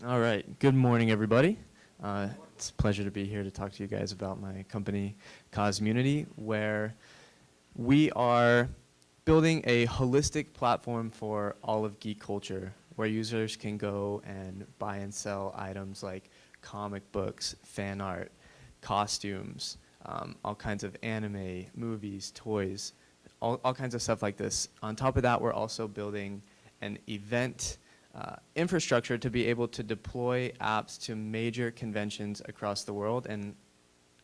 All right. Good morning, everybody. It's a pleasure to be here to talk to you guys about my company, Cosmunity, where we are building a holistic platform for all of geek culture, where users can go and buy and sell items like comic books, fan art, costumes, all kinds of anime, movies, toys, all kinds of stuff like this. On top of that, we're also building an event infrastructure to be able to deploy apps to major conventions across the world and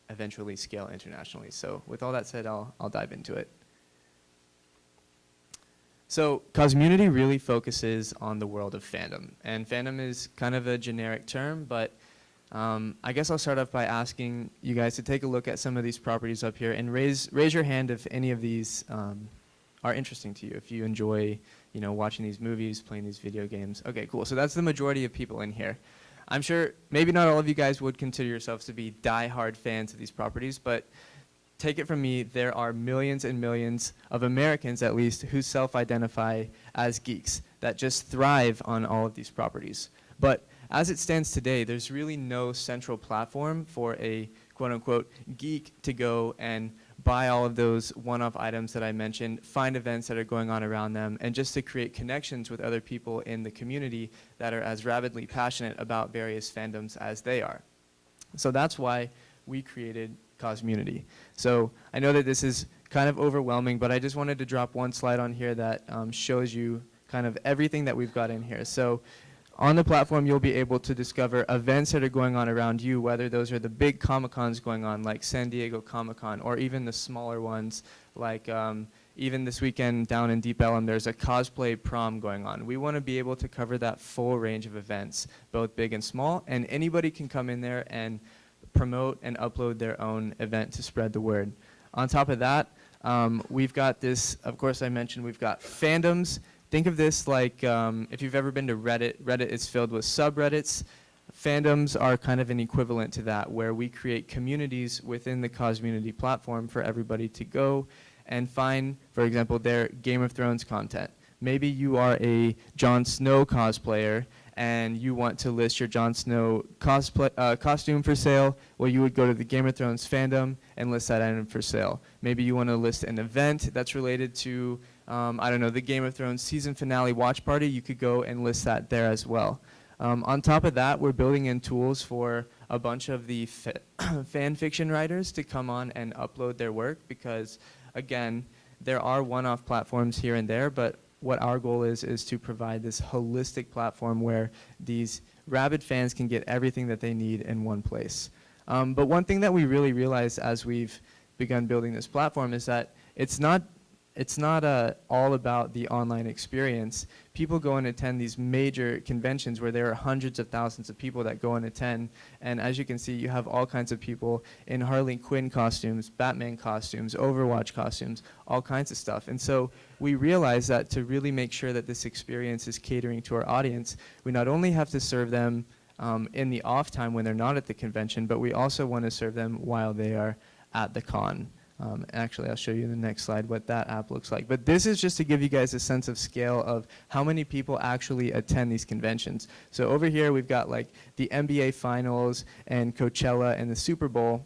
eventually scale internationally. So with all that said, I'll dive into it. So Cosmunity really focuses on the world of fandom. And fandom is kind of a generic term, but I guess I'll start off by asking you guys to take a look at some of these properties up here and raise your hand if any of these are interesting to you, if you enjoy watching these movies, playing these video games. Okay, cool. So that's the majority of people in here. I'm sure maybe not all of you guys would consider yourselves to be die-hard fans of these properties, but take it from me, there are millions and millions of Americans, at least, who self-identify as geeks that just thrive on all of these properties. But as it stands today, there's really no central platform for a quote-unquote geek to go and buy all of those one-off items that I mentioned, find events that are going on around them, and just to create connections with other people in the community that are as rabidly passionate about various fandoms as they are. So that's why we created Cosmunity. So I know that this is kind of overwhelming, but I just wanted to drop one slide on here that shows you kind of everything that we've got in here. So on the platform, you'll be able to discover events that are going on around you, whether those are the big Comic-Cons going on, like San Diego Comic-Con, or even the smaller ones, like even this weekend down in Deep Ellum, there's a cosplay prom going on. We want to be able to cover that full range of events, both big and small, and anybody can come in there and promote and upload their own event to spread the word. On top of that, we've got this, of course I mentioned, we've got fandoms. Think of this like if you've ever been to Reddit, Reddit is filled with subreddits. Fandoms are kind of an equivalent to that, where we create communities within the Cosmunity platform for everybody to go and find, for example, their Game of Thrones content. Maybe you are a Jon Snow cosplayer and you want to list your Jon Snow costume for sale. Well, you would go to the Game of Thrones fandom and list that item for sale. Maybe you want to list an event that's related to I don't know, the Game of Thrones season finale watch party. You could go and list that there as well. On top of that, we're building in tools for a bunch of the fan fiction writers to come on and upload their work because, again, there are one-off platforms here and there, but what our goal is to provide this holistic platform where these rabid fans can get everything that they need in one place. But one thing that we really realized as we've begun building this platform is that it's not all about the online experience. People go and attend these major conventions where there are hundreds of thousands of people that go and attend. And as you can see, you have all kinds of people in Harley Quinn costumes, Batman costumes, Overwatch costumes, all kinds of stuff. And so we realized that to really make sure that this experience is catering to our audience, we not only have to serve them in the off time when they're not at the convention, but we also want to serve them while they are at the con. Actually, I'll show you in the next slide what that app looks like. But this is just to give you guys a sense of scale of how many people actually attend these conventions. So over here, we've got like the NBA Finals and Coachella and the Super Bowl.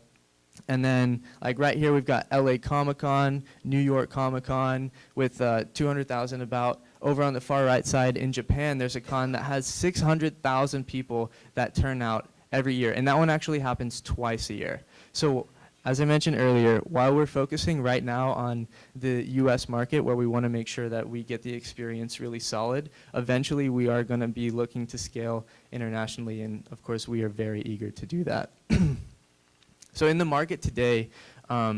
And then like right here, we've got LA Comic-Con, New York Comic-Con with 200,000 about. Over on the far right side in Japan, there's a con that has 600,000 people that turn out every year. And that one actually happens twice a year. So as I mentioned earlier, while we're focusing right now on the US market where we want to make sure that we get the experience really solid, eventually we are going to be looking to scale internationally, and of course we are very eager to do that. So in the market today, all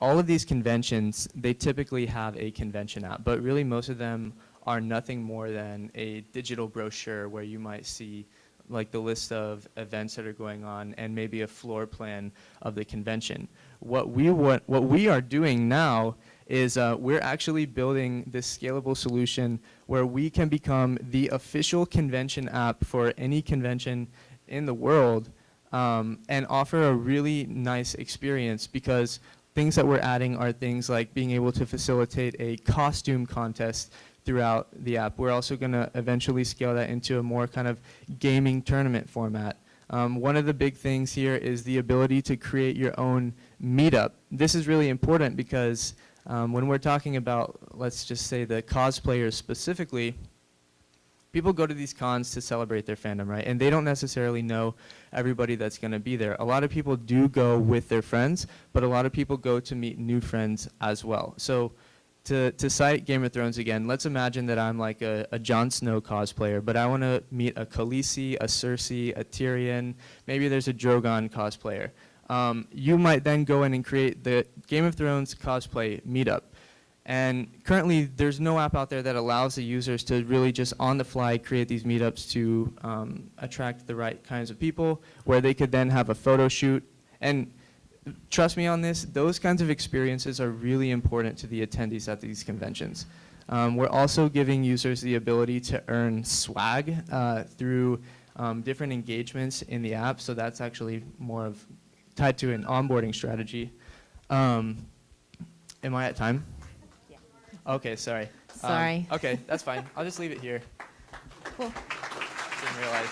of these conventions, they typically have a convention app, but really most of them are nothing more than a digital brochure where you might see like the list of events that are going on and maybe a floor plan of the convention. What we are doing now is we're actually building this scalable solution where we can become the official convention app for any convention in the world and offer a really nice experience, because things that we're adding are things like being able to facilitate a costume contest throughout the app. We're also going to eventually scale that into a more kind of gaming tournament format. One of the big things here is the ability to create your own meetup. This is really important because when we're talking about, let's just say, the cosplayers specifically, people go to these cons to celebrate their fandom, right? And they don't necessarily know everybody that's going to be there. A lot of people do go with their friends, but a lot of people go to meet new friends as well. So to cite Game of Thrones again, let's imagine that I'm like a Jon Snow cosplayer, but I want to meet a Khaleesi, a Cersei, a Tyrion, maybe there's a Drogon cosplayer. You might then go in and create the Game of Thrones cosplay meetup. And currently, there's no app out there that allows the users to really just on the fly create these meetups to attract the right kinds of people, where they could then have a photo shoot. And trust me on this, those kinds of experiences are really important to the attendees at these conventions. We're also giving users the ability to earn swag through different engagements in the app, so that's actually more of tied to an onboarding strategy. Am I at time? Yeah. Okay, sorry. Sorry. Okay, that's fine. I'll just leave it here. Cool. Didn't realize.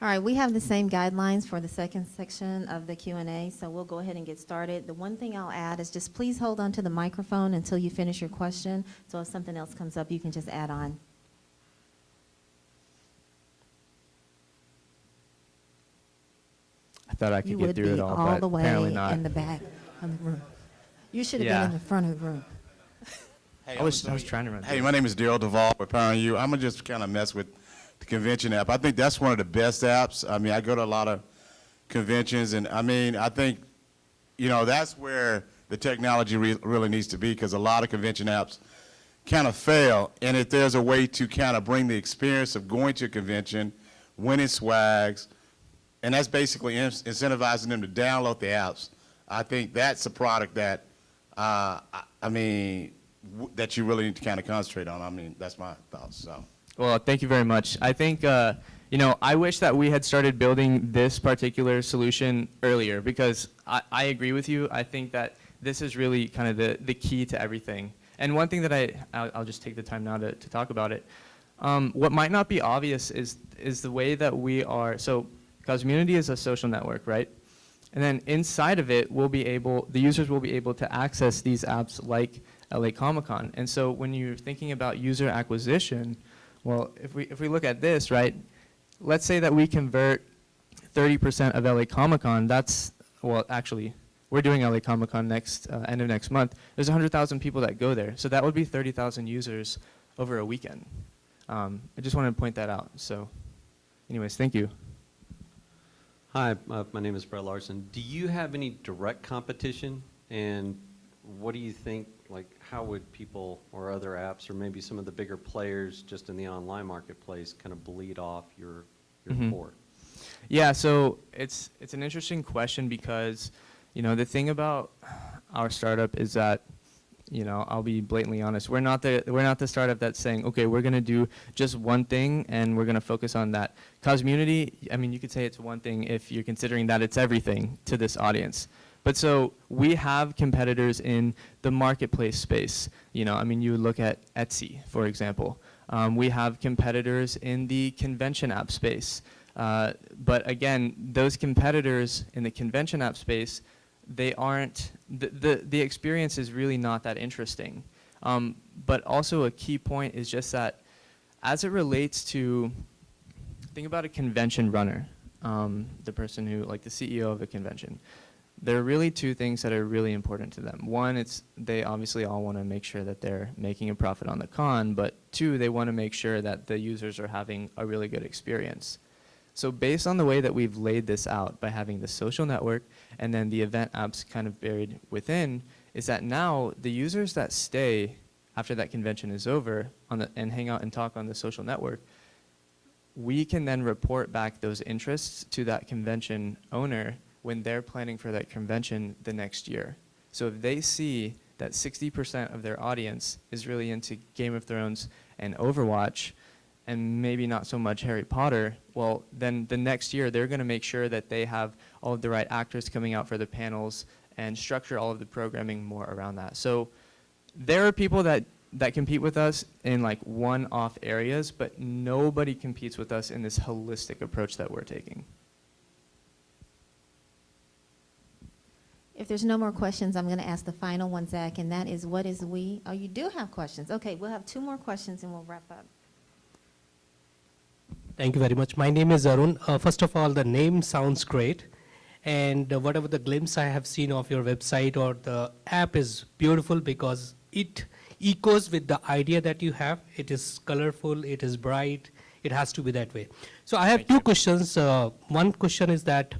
All right, we have the same guidelines for the second section of the Q&A, so we'll go ahead and get started. The one thing I'll add is just please hold on to the microphone until you finish your question, so if something else comes up, you can just add on. I thought I could You get would through it be all, all but the way apparently not. in the back of the room. You should have Yeah. been in the front of the room. Hey, I was trying to run. Hey, my name is Daryl Duvall with Powering You. I'm going to just kind of mess with the convention app. I think that's one of the best apps. I mean, I go to a lot of conventions, and I mean, I think, you know, that's where the technology really needs to be, because a lot of convention apps kind of fail. And if there's a way to kind of bring the experience of going to a convention, winning swags, and that's basically incentivizing them to download the apps, I think that's a product that, I mean, that you really need to kind of concentrate on. I mean, that's my thoughts. So. Well, thank you very much. I think, you know, I wish that we had started building this particular solution earlier, because I agree with you. I think that this is really kind of the key to everything. And one thing that I'll just take the time now to talk about it. What might not be obvious is the way that we are, so Cosmunity is a social network, right? And then inside of it, the users will be able to access these apps like LA Comic-Con. And so when you're thinking about user acquisition, well, if we look at this, right, let's say that we convert 30% of LA Comic-Con, that's, well, actually, we're doing LA Comic-Con end of next month. There's 100,000 people that go there. So that would be 30,000 users over a weekend. I just wanted to point that out. So anyways, thank you. Hi, my name is Brett Larson. Do you have any direct competition? And what do you think, like, how would people or other apps or maybe some of the bigger players just in the online marketplace kind of bleed off your core? Yeah, so it's an interesting question because, you know, the thing about our startup is that, you know, I'll be blatantly honest. We're not the startup that's saying, okay, we're going to do just one thing and we're going to focus on that. Cosmunity, I mean, you could say it's one thing if you're considering that it's everything to this audience. But so we have competitors in the marketplace space. You know, I mean, you look at Etsy, for example. We have competitors in the convention app space. But again, those competitors in the convention app space, they aren't, the experience is really not that interesting. But also a key point is just that as it relates to, think about a convention runner, the person who, like the CEO of a convention. There are really two things that are really important to them. One, it's they obviously all want to make sure that they're making a profit on the con, but two, they want to make sure that the users are having a really good experience. So based on the way that we've laid this out by having the social network and then the event apps kind of buried within, is that now the users that stay after that convention is over and hang out and talk on the social network, we can then report back those interests to that convention owner when they're planning for that convention the next year. So if they see that 60% of their audience is really into Game of Thrones and Overwatch, and maybe not so much Harry Potter, well, then the next year they're going to make sure that they have all of the right actors coming out for the panels and structure all of the programming more around that. So there are people that compete with us in like one-off areas, but nobody competes with us in this holistic approach that we're taking. If there's no more questions, I'm going to ask the final one, Zach, and that is, what is we? Oh, you do have questions. Okay, we'll have 2 more questions and we'll wrap up. Thank you very much. My name is Arun. First of all, the name sounds great. And whatever the glimpse I have seen of your website or the app is beautiful because it echoes with the idea that you have. It is colorful, it is bright, it has to be that way. So I have Thank 2 you. questions. One question is that,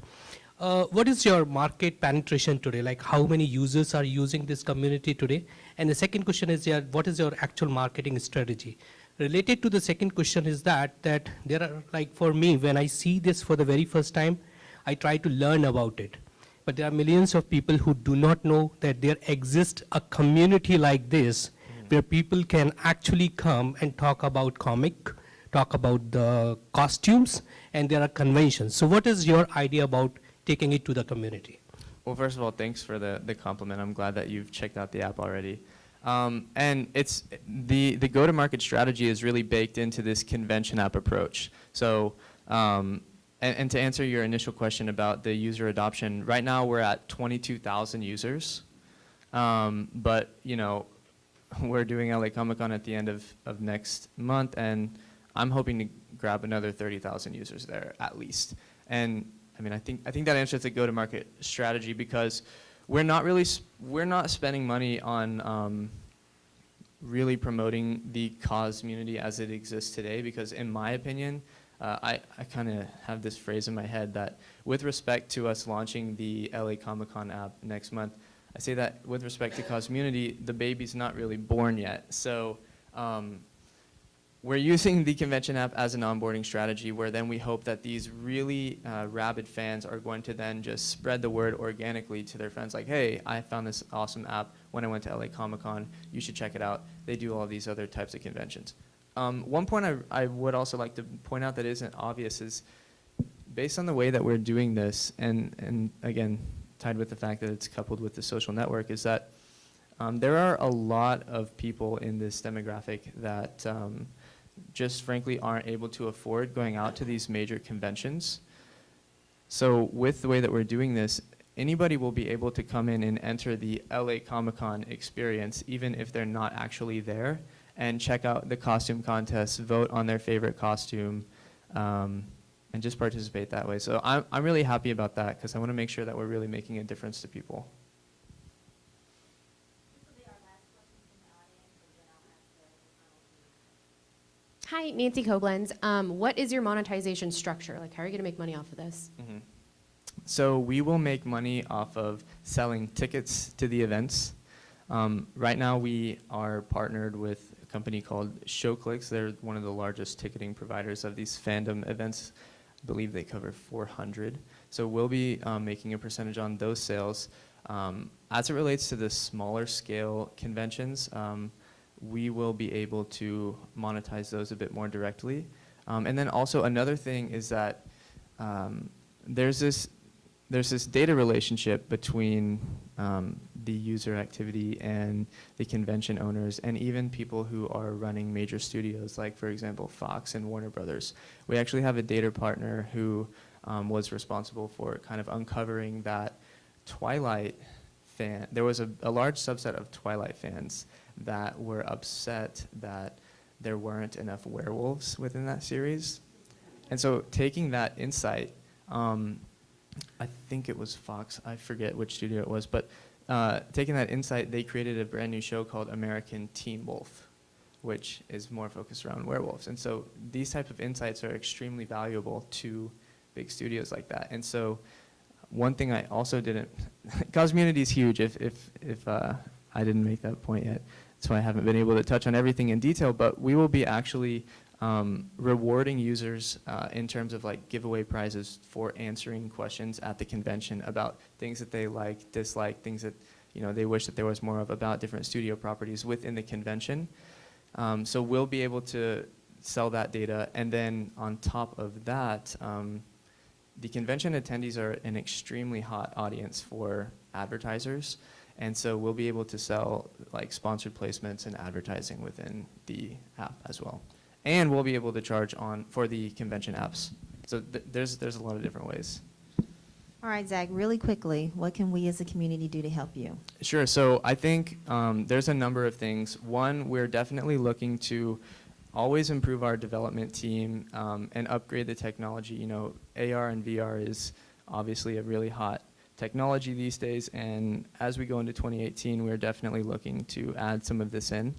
what is your market penetration today? Like how many users are using this community today? And the second question is, what is your actual marketing strategy? Related to the second question is that there are, like for me, when I see this for the very first time, I try to learn about it. But there are millions of people who do not know that there exists a community like this where people can actually come and talk about comic, talk about the costumes, and there are conventions. So what is your idea about taking it to the community? Well, first of all, thanks for the compliment. I'm glad that you've checked out the app already. And it's the go-to-market strategy is really baked into this convention app approach. So, and to answer your initial question about the user adoption, right now we're at 22,000 users. But, you know, we're doing LA Comic-Con at the end of next month, and I'm hoping to grab another 30,000 users there at least. And I mean, I think that answers the go-to-market strategy because we're not spending money on really promoting the Cosmunity as it exists today because, in my opinion, I kind of have this phrase in my head that with respect to us launching the LA Comic-Con app next month, I say that with respect to Cosmunity, the baby's not really born yet. So we're using the convention app as an onboarding strategy where then we hope that these really rabid fans are going to then just spread the word organically to their friends like, hey, I found this awesome app when I went to LA Comic-Con. You should check it out. They do all these other types of conventions. One point I would also like to point out that isn't obvious is based on the way that we're doing this, and again, tied with the fact that it's coupled with the social network, is that there are a lot of people in this demographic that just frankly aren't able to afford going out to these major conventions. So with the way that we're doing this, anybody will be able to come in and enter the LA Comic-Con experience, even if they're not actually there, and check out the costume contests, vote on their favorite costume, and just participate that way. So I'm really happy about that because I want to make sure that we're really making a difference to people. Hi, Nancy Koblenz. What is your monetization structure? Like, how are you going to make money off of this? Mm-hmm. So we will make money off of selling tickets to the events. Right now we are partnered with a company called ShowClicks. They're one of the largest ticketing providers of these fandom events. I believe they cover 400. So we'll be making a percentage on those sales. As it relates to the smaller scale conventions, we will be able to monetize those a bit more directly. And then also another thing is that there's this data relationship between the user activity and the convention owners and even people who are running major studios, like for example Fox and Warner Brothers. We actually have a data partner who was responsible for kind of uncovering that Twilight fan. There was a large subset of Twilight fans that were upset that there weren't enough werewolves within that series. And so taking that insight, I think it was Fox, I forget which studio it was, but taking that insight, they created a brand new show called American Teen Wolf, which is more focused around werewolves. And so these types of insights are extremely valuable to big studios like that. And so one thing I also didn't, Cosmunity is huge if I didn't make that point yet. So I haven't been able to touch on everything in detail, but we will be actually rewarding users in terms of like giveaway prizes for answering questions at the convention about things that they like, dislike, things that they wish that there was more of about different studio properties within the convention. So we'll be able to sell that data, and then on top of that, the convention attendees are an extremely hot audience for advertisers. And so we'll be able to sell like sponsored placements and advertising within the app as well. And we'll be able to charge for the convention apps. So there's a lot of different ways. All right, Zach, really quickly, what can we as a community do to help you? Sure. So I think there's a number of things. One, we're definitely looking to always improve our development team and upgrade the technology. You know, AR and VR is obviously a really hot technology these days, and as we go into 2018, we're definitely looking to add some of this in.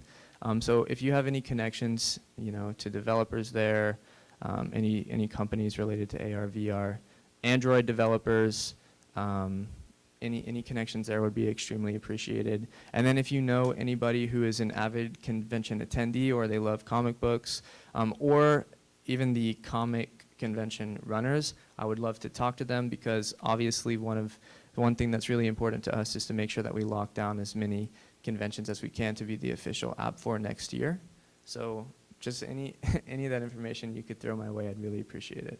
So if you have any connections, you know, to developers there, any companies related to AR, VR, Android developers, any connections there would be extremely appreciated. And then if you know anybody who is an avid convention attendee, or they love comic books, or even the comic convention runners, I would love to talk to them, because obviously one thing that's really important to us is to make sure that we lock down as many conventions as we can to be the official app for next year. So just any of that information you could throw my way, I'd really appreciate it.